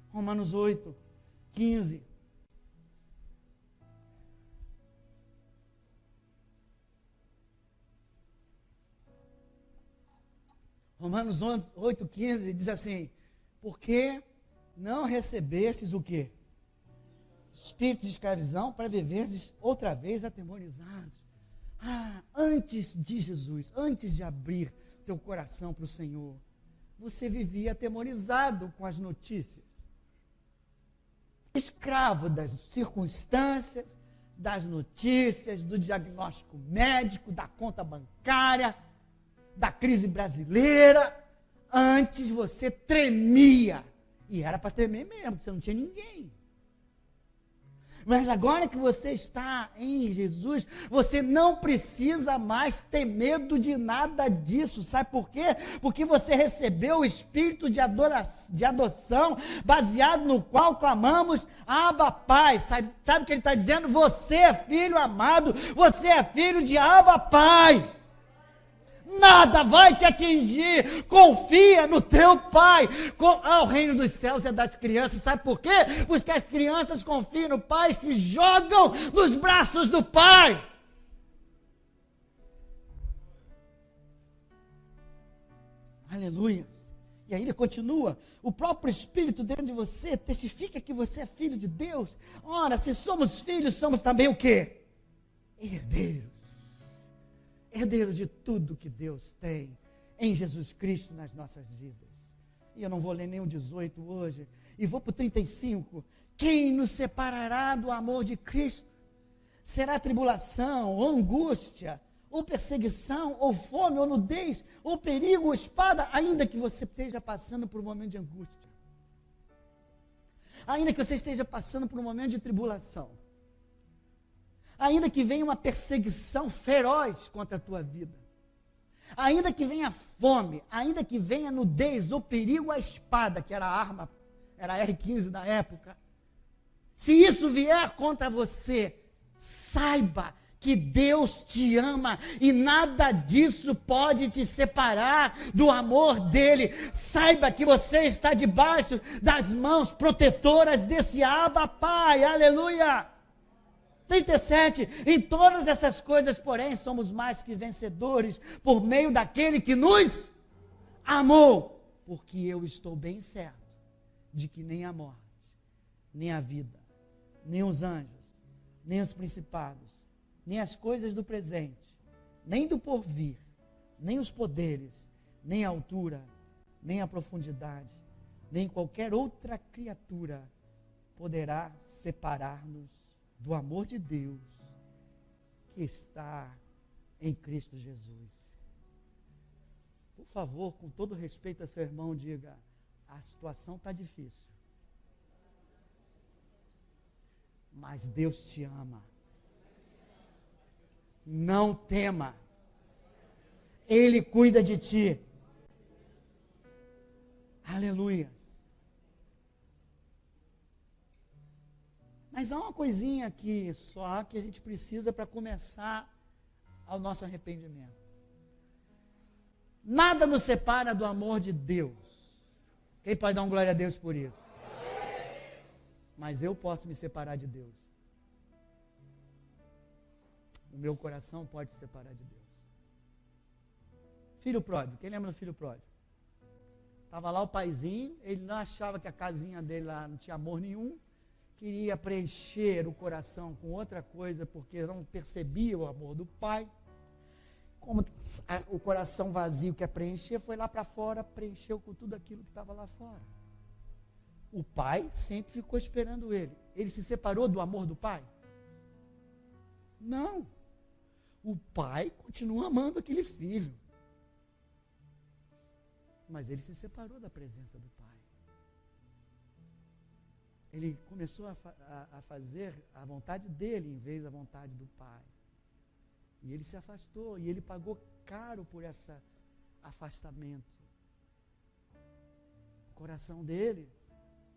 Romanos 8, 15. Romanos 8,15 diz assim: porque não recebestes o quê? Espírito de escravidão para viverdes outra vez atemorizados. Antes de Jesus, antes de abrir teu coração para o Senhor, você vivia atemorizado com as notícias. Escravo das circunstâncias, das notícias, do diagnóstico médico, da conta bancária, da crise brasileira. Antes você tremia, e era para tremer mesmo, porque você não tinha ninguém. Mas agora que você está em Jesus, você não precisa mais ter medo de nada disso. Sabe por quê? Porque você recebeu o espírito de adoção, baseado no qual clamamos Abba Pai. Sabe o que ele está dizendo? Você é filho amado, você é filho de Abba Pai. Nada vai te atingir. Confia no teu pai. O reino dos céus é das crianças. Sabe por quê? Porque as crianças confiam no pai, se jogam nos braços do pai. Aleluia. E aí ele continua: o próprio Espírito dentro de você testifica que você é filho de Deus. Ora, se somos filhos, somos também o quê? Herdeiros. Herdeiro de tudo que Deus tem em Jesus Cristo nas nossas vidas. E eu não vou ler nem o 18 hoje, e vou para o 35. Quem nos separará do amor de Cristo? Será tribulação, ou angústia, ou perseguição, ou fome, ou nudez, ou perigo, ou espada, ainda que você esteja passando por um momento de angústia, ainda que você esteja passando por um momento de tribulação, ainda que venha uma perseguição feroz contra a tua vida, ainda que venha fome, ainda que venha nudez ou perigo à espada, que era a arma, era a R-15 da época, se isso vier contra você, saiba que Deus te ama e nada disso pode te separar do amor dele. Saiba que você está debaixo das mãos protetoras desse Abba Pai, aleluia. 37, em todas essas coisas, porém, somos mais que vencedores, por meio daquele que nos amou, porque eu estou bem certo, de que nem a morte, nem a vida, nem os anjos, nem os principados, nem as coisas do presente, nem do porvir, nem os poderes, nem a altura, nem a profundidade, nem qualquer outra criatura poderá separar-nos do amor de Deus que está em Cristo Jesus. Por favor, com todo respeito a seu irmão, diga: a situação está difícil. Mas Deus te ama. Não tema. Ele cuida de ti. Aleluia. Mas há uma coisinha aqui só que a gente precisa para começar ao nosso arrependimento. Nada nos separa do amor de Deus. Quem pode dar uma glória a Deus por isso? Mas eu posso me separar de Deus. O meu coração pode se separar de Deus. Filho pródigo, quem lembra do filho pródigo? Estava lá o paizinho, ele não achava que a casinha dele lá não tinha amor nenhum, queria preencher o coração com outra coisa, porque não percebia o amor do pai. Como o coração vazio quer preencher, foi lá para fora, preencheu com tudo aquilo que estava lá fora. O pai sempre ficou esperando ele. Ele se separou do amor do pai? Não. O pai continua amando aquele filho. Mas ele se separou da presença do pai. Ele começou a fazer a vontade dele em vez da vontade do pai. E ele se afastou, e ele pagou caro por esse afastamento. O coração dele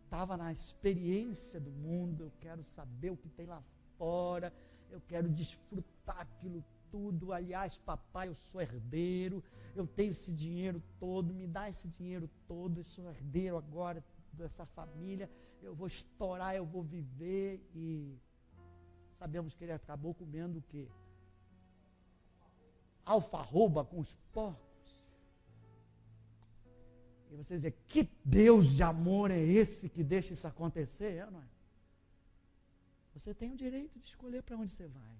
estava na experiência do mundo. Eu quero saber o que tem lá fora, eu quero desfrutar aquilo tudo. Aliás, papai, eu sou herdeiro, eu tenho esse dinheiro todo, me dá esse dinheiro todo, eu sou herdeiro agora dessa família, eu vou estourar, eu vou viver. E sabemos que ele acabou comendo o quê? Alfarroba com os porcos. E você dizer, que Deus de amor é esse que deixa isso acontecer? É, não é? Você tem o direito de escolher para onde você vai.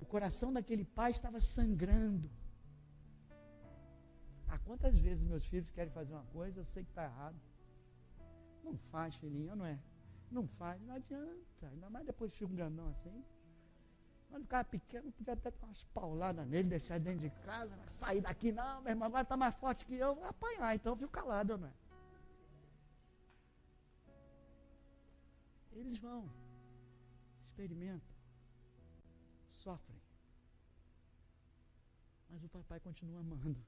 O coração daquele pai estava sangrando. Quantas vezes meus filhos querem fazer uma coisa, eu sei que está errado. Não faz, filhinho, não é? Não faz, não adianta. Ainda mais depois de um grandão assim. Quando ficava pequeno, podia até dar umas pauladas nele, deixar ele dentro de casa, mas sair daqui não, meu irmão, agora está mais forte que eu, vou apanhar, então eu fico calado, não é? Eles vão, experimentam, sofrem, mas o papai continua amando.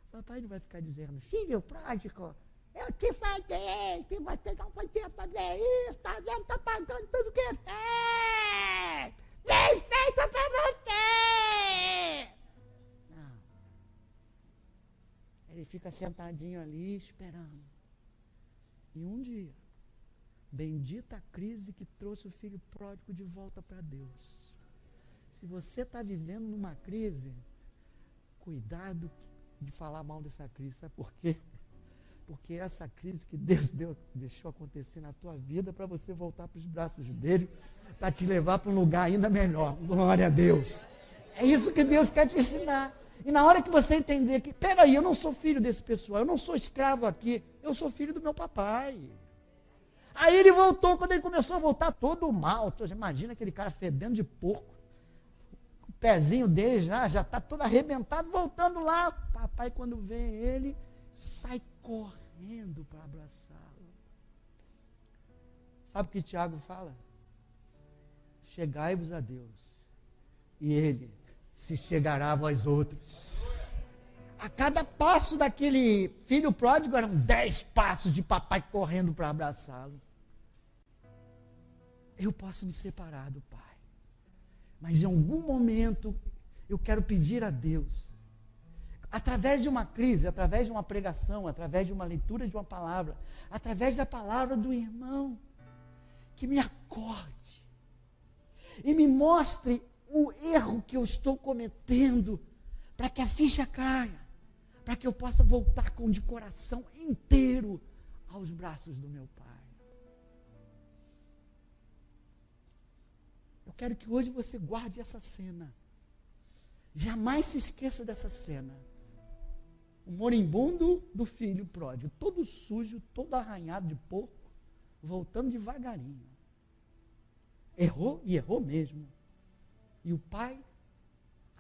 O papai não vai ficar dizendo, filho pródigo, eu te falei que você não podia fazer isso, tá vendo? Tá pagando tudo que fez! Fez feito pra você! Não. Ele fica sentadinho ali esperando. E um dia, bendita a crise que trouxe o filho pródigo de volta para Deus. Se você está vivendo numa crise, cuidado de falar mal dessa crise. Sabe por quê? Porque essa crise que Deus deixou acontecer na tua vida para você voltar para os braços dele, para te levar para um lugar ainda melhor. Glória a Deus. É isso que Deus quer te ensinar. E na hora que você entender que, peraí, eu não sou filho desse pessoal, eu não sou escravo aqui, eu sou filho do meu papai. Aí ele voltou, quando ele começou a voltar todo mal. Imagina aquele cara fedendo de porco. O pezinho dele já está todo arrebentado, voltando lá. Papai, quando vê ele, sai correndo para abraçá-lo. Sabe o que Tiago fala? Chegai-vos a Deus, e Ele se chegará a vós outros. A cada passo daquele filho pródigo eram 10 passos de papai correndo para abraçá-lo. Eu posso me separar do pai, mas em algum momento eu quero pedir a Deus, através de uma crise, através de uma pregação, através de uma leitura de uma palavra, através da palavra do irmão, que me acorde e me mostre o erro que eu estou cometendo, para que a ficha caia, para que eu possa voltar de coração inteiro aos braços do meu pai. Eu quero que hoje você guarde essa cena, jamais se esqueça dessa cena. O moribundo do filho pródigo, todo sujo, todo arranhado de porco, voltando devagarinho. Errou, e errou mesmo. E o pai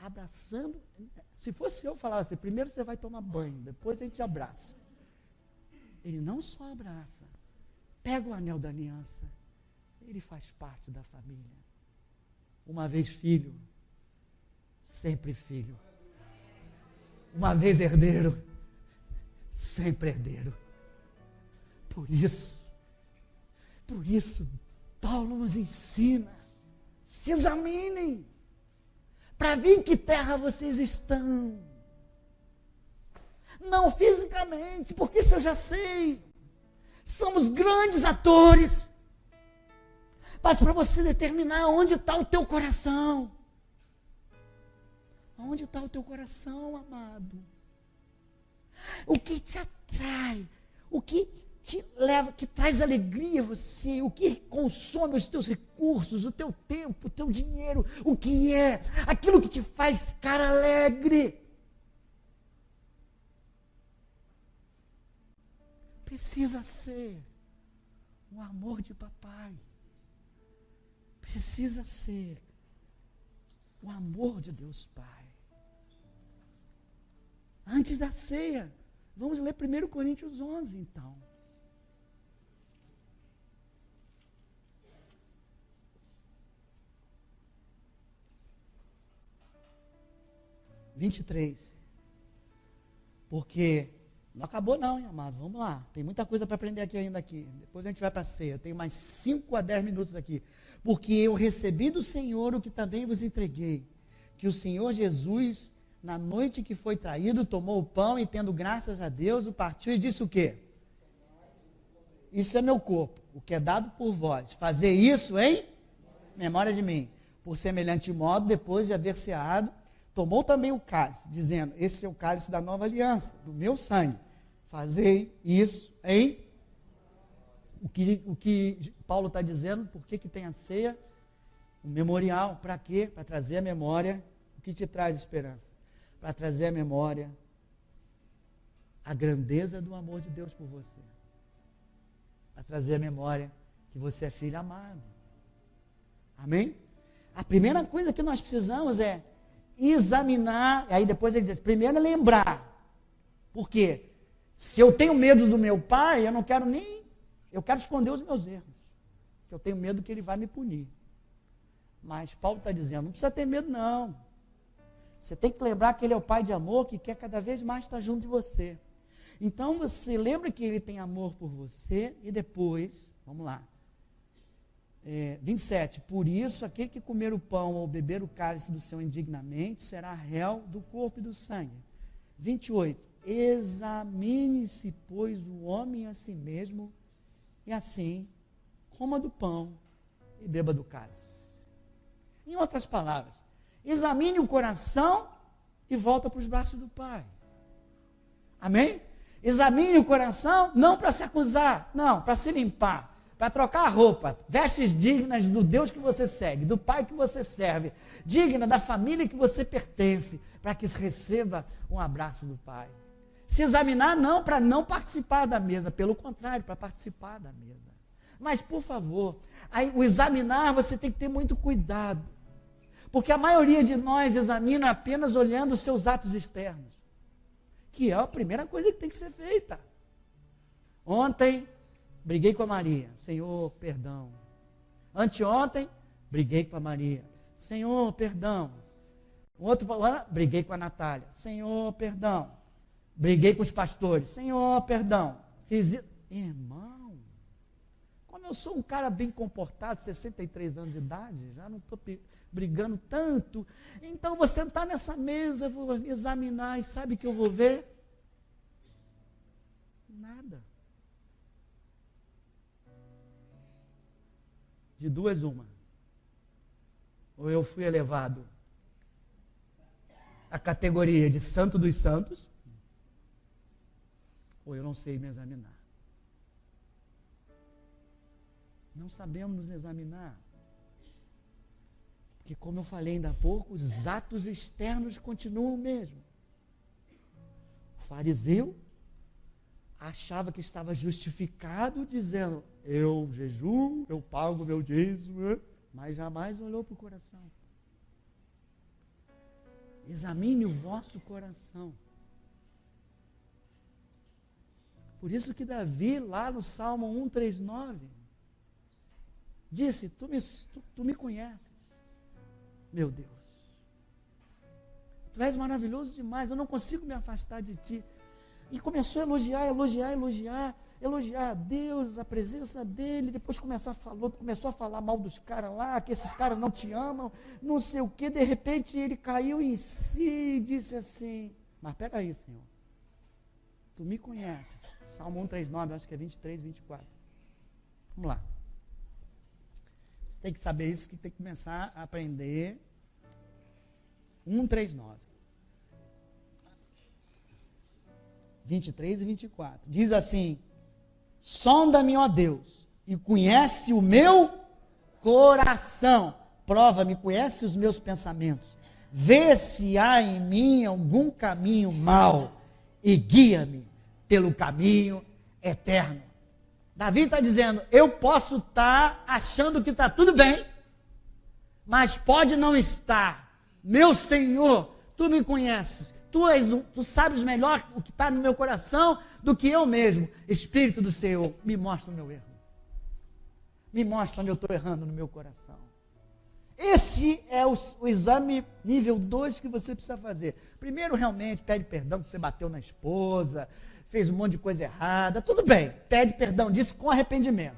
abraçando. Se fosse eu, falava assim, primeiro você vai tomar banho, depois a gente abraça. Ele não só abraça, pega o anel da aliança, ele faz parte da família. Uma vez filho, sempre filho. Uma vez herdeiro, sempre herdeiro. Por isso, Paulo nos ensina, se examinem, para ver em que terra vocês estão. Não fisicamente, porque isso eu já sei. Somos grandes atores. Mas para você determinar onde está o teu coração. Onde está o teu coração, amado? O que te atrai? O que te leva, que traz alegria a você? O que consome os teus recursos, o teu tempo, o teu dinheiro? O que é? Aquilo que te faz ficar alegre. Precisa ser o amor de papai. Precisa ser o amor de Deus Pai. Antes da ceia, vamos ler 1 Coríntios 11, então. Porque não acabou não, hein, amado? Vamos lá. Tem muita coisa para aprender ainda aqui. Depois a gente vai para a ceia. Tenho mais 5 a 10 minutos aqui. Porque eu recebi do Senhor o que também vos entreguei. Que o Senhor Jesus, na noite que foi traído, tomou o pão e, tendo graças a Deus, o partiu e disse o quê? Isso é meu corpo, o que é dado por vós. Fazer isso em memória de mim. Por semelhante modo, depois de haver ceado, tomou também o cálice, dizendo, esse é o cálice da nova aliança, do meu sangue. Fazei isso em... O que Paulo está dizendo, por que tem a ceia? Um memorial, para quê? Para trazer a memória, o que te traz esperança? Para trazer a memória, a grandeza do amor de Deus por você. Para trazer a memória que você é filho amado. Amém? A primeira coisa que nós precisamos é examinar, aí depois ele diz, primeiro é lembrar. Por quê? Se eu tenho medo do meu pai, eu não quero nem, eu quero esconder os meus erros. Porque eu tenho medo que ele vai me punir. Mas Paulo está dizendo, não precisa ter medo não. Você tem que lembrar que ele é o pai de amor, que quer cada vez mais estar junto de você. Então você lembra que ele tem amor por você, e depois, vamos lá, 27, por isso aquele que comer o pão ou beber o cálice do Senhor indignamente, será réu do corpo e do sangue. 28, examine-se, pois, o homem a si mesmo, e assim, coma do pão e beba do cálice. Em outras palavras, examine o coração e volta para os braços do Pai. Amém? Examine o coração, não para se acusar, não, para se limpar, para trocar a roupa, vestes dignas do Deus que você segue, do Pai que você serve, digna da família que você pertence, para que receba um abraço do Pai. Se examinar não para não participar da mesa, pelo contrário, para participar da mesa. Mas, por favor, aí, o examinar você tem que ter muito cuidado, porque a maioria de nós examina apenas olhando os seus atos externos, que é a primeira coisa que tem que ser feita. Ontem, briguei com a Maria. Senhor, perdão. Anteontem, briguei com a Maria. Senhor, perdão. Outro falando, briguei com a Natália. Senhor, perdão. Briguei com os pastores. Senhor, perdão. Fiz isso. Irmão, como eu sou um cara bem comportado, 63 anos de idade, já não estou brigando tanto. Então, vou sentar nessa mesa, vou me examinar e sabe o que eu vou ver? Nada. De duas, uma. Ou eu fui elevado à categoria de santo dos santos, ou eu não sei me examinar. Não sabemos nos examinar. Porque, como eu falei ainda há pouco, os atos externos continuam o mesmo. O fariseu achava que estava justificado, dizendo, eu jejuo, eu pago meu dízimo, mas jamais olhou para o coração. Examine o vosso coração. Por isso que Davi, lá no Salmo 139, disse, tu me conheces, meu Deus. Tu és maravilhoso demais, eu não consigo me afastar de ti. E começou a elogiar a Deus, a presença dele, depois começou a falar mal dos caras lá, que esses caras não te amam, não sei o quê. De repente ele caiu em si e disse assim, mas peraí, Senhor, tu me conheces. Salmo 139, acho que é 23, 24. Vamos lá. Você tem que saber isso, que tem que começar a aprender. 139. 23 e 24. Diz assim, sonda-me, ó Deus, e conhece o meu coração. Prova-me, conhece os meus pensamentos. Vê se há em mim algum caminho mau e guia-me pelo caminho eterno. Davi está dizendo, eu posso estar achando que está tudo bem, mas pode não estar. Meu Senhor, tu me conheces. Tu sabes melhor o que está no meu coração do que eu mesmo. Espírito do Senhor, me mostra o meu erro. Me mostra onde eu estou errando no meu coração. Esse é o exame nível 2 que você precisa fazer. Primeiro, realmente, pede perdão que você bateu na esposa, fez um monte de coisa errada. Tudo bem, pede perdão disso com arrependimento.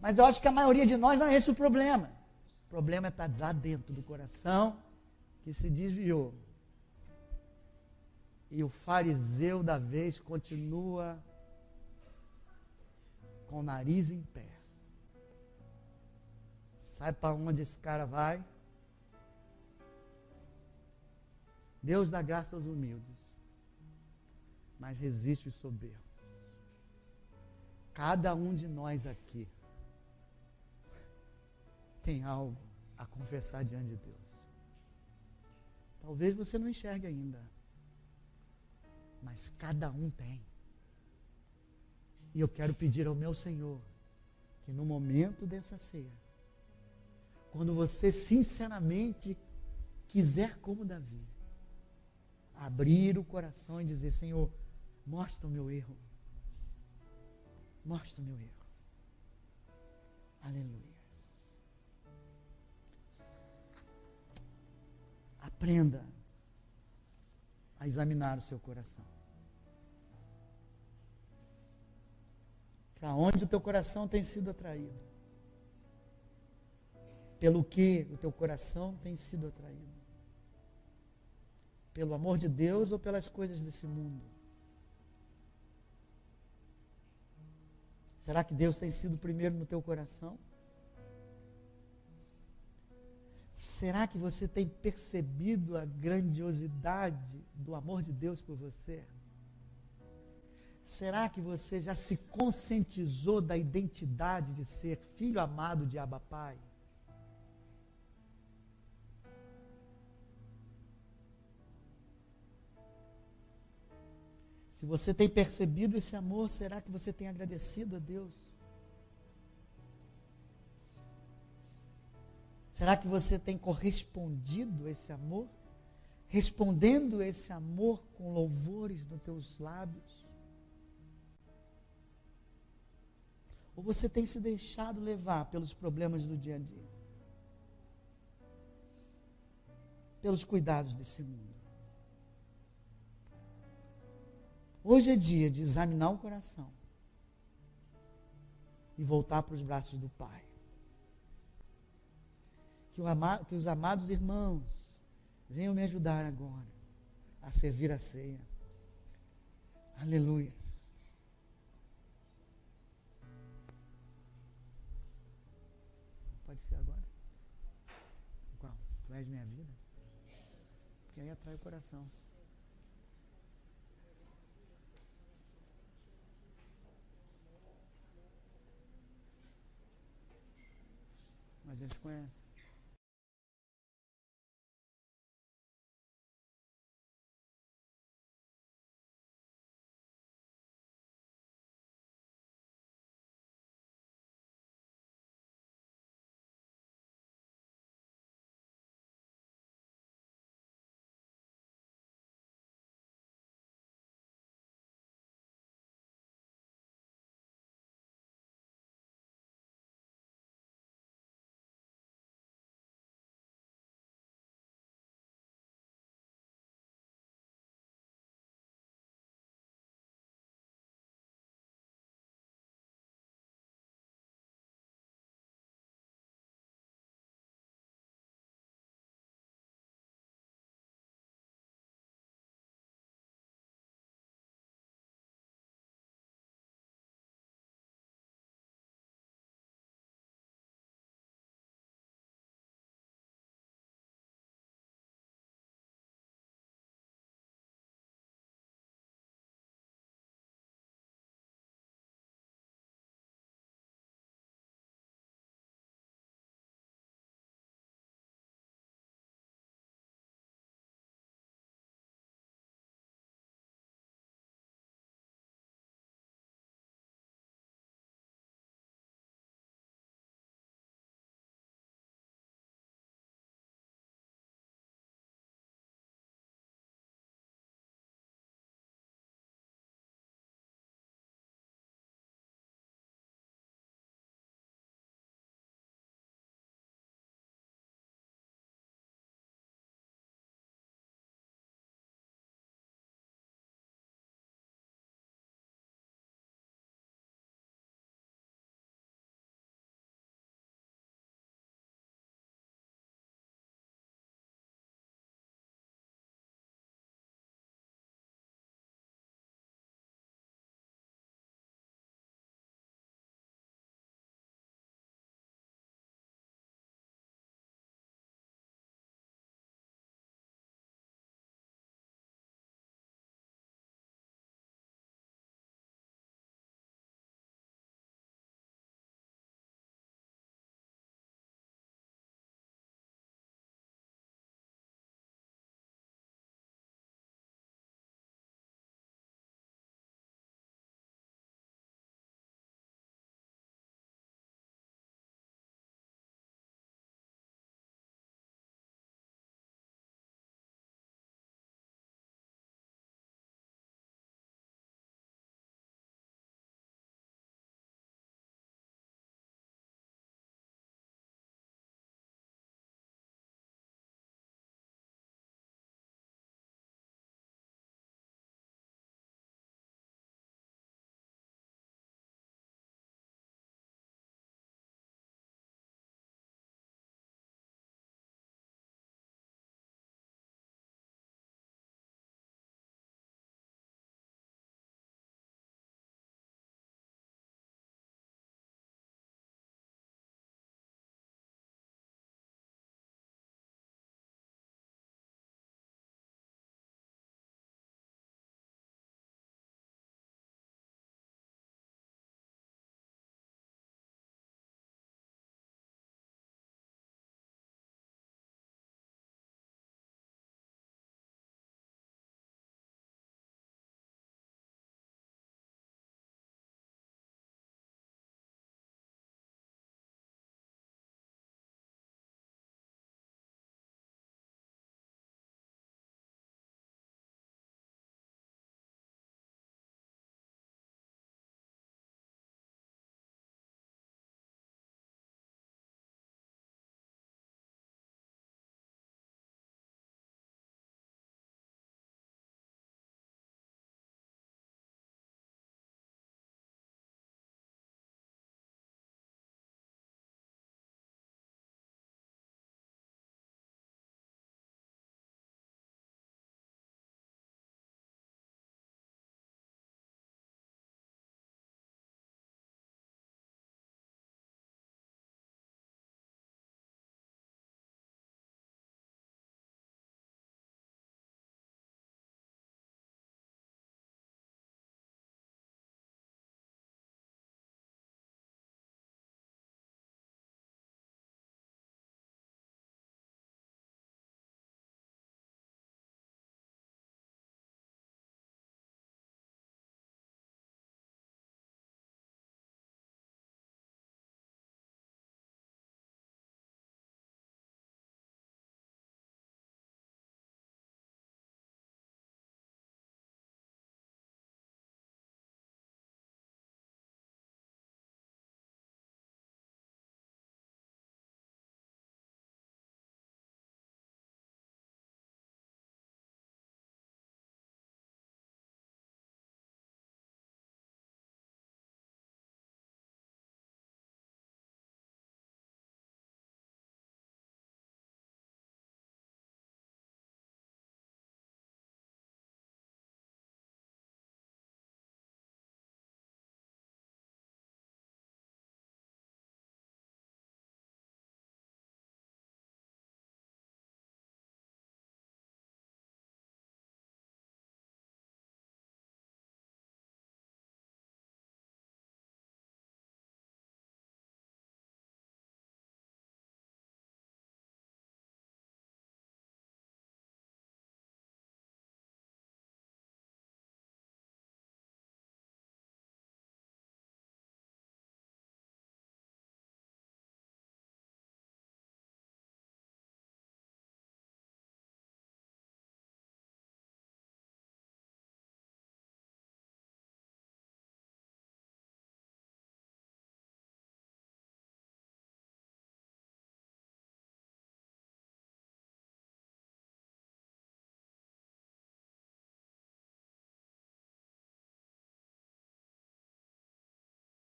Mas eu acho que a maioria de nós não é esse o problema. O problema é estar lá dentro do coração que se desviou. E o fariseu da vez continua com o nariz em pé. Sabe para onde esse cara vai? Deus dá graça aos humildes, mas resiste os soberbos. Cada um de nós aqui tem algo a confessar diante de Deus. Talvez você não enxergue ainda, mas cada um tem. E eu quero pedir ao meu Senhor que no momento dessa ceia, quando você sinceramente quiser, como Davi, abrir o coração e dizer, Senhor, mostra o meu erro. Mostra o meu erro. Aleluia. Aprenda a examinar o seu coração. Para onde o teu coração tem sido atraído? Pelo que o teu coração tem sido atraído? Pelo amor de Deus ou pelas coisas desse mundo? Será que Deus tem sido primeiro no teu coração? Será que você tem percebido a grandiosidade do amor de Deus por você? Será que você já se conscientizou da identidade de ser filho amado de Abba Pai? Se você tem percebido esse amor, será que você tem agradecido a Deus? Será que você tem correspondido a esse amor? Respondendo a esse amor com louvores nos teus lábios? Ou você tem se deixado levar pelos problemas do dia a dia? Pelos cuidados desse mundo? Hoje é dia de examinar o coração e voltar para os braços do Pai. Que os amados irmãos venham me ajudar agora a servir a ceia. Aleluia. Pode ser agora? Qual? Tu és minha vida? Porque aí atrai o coração. Mas eles conhecem.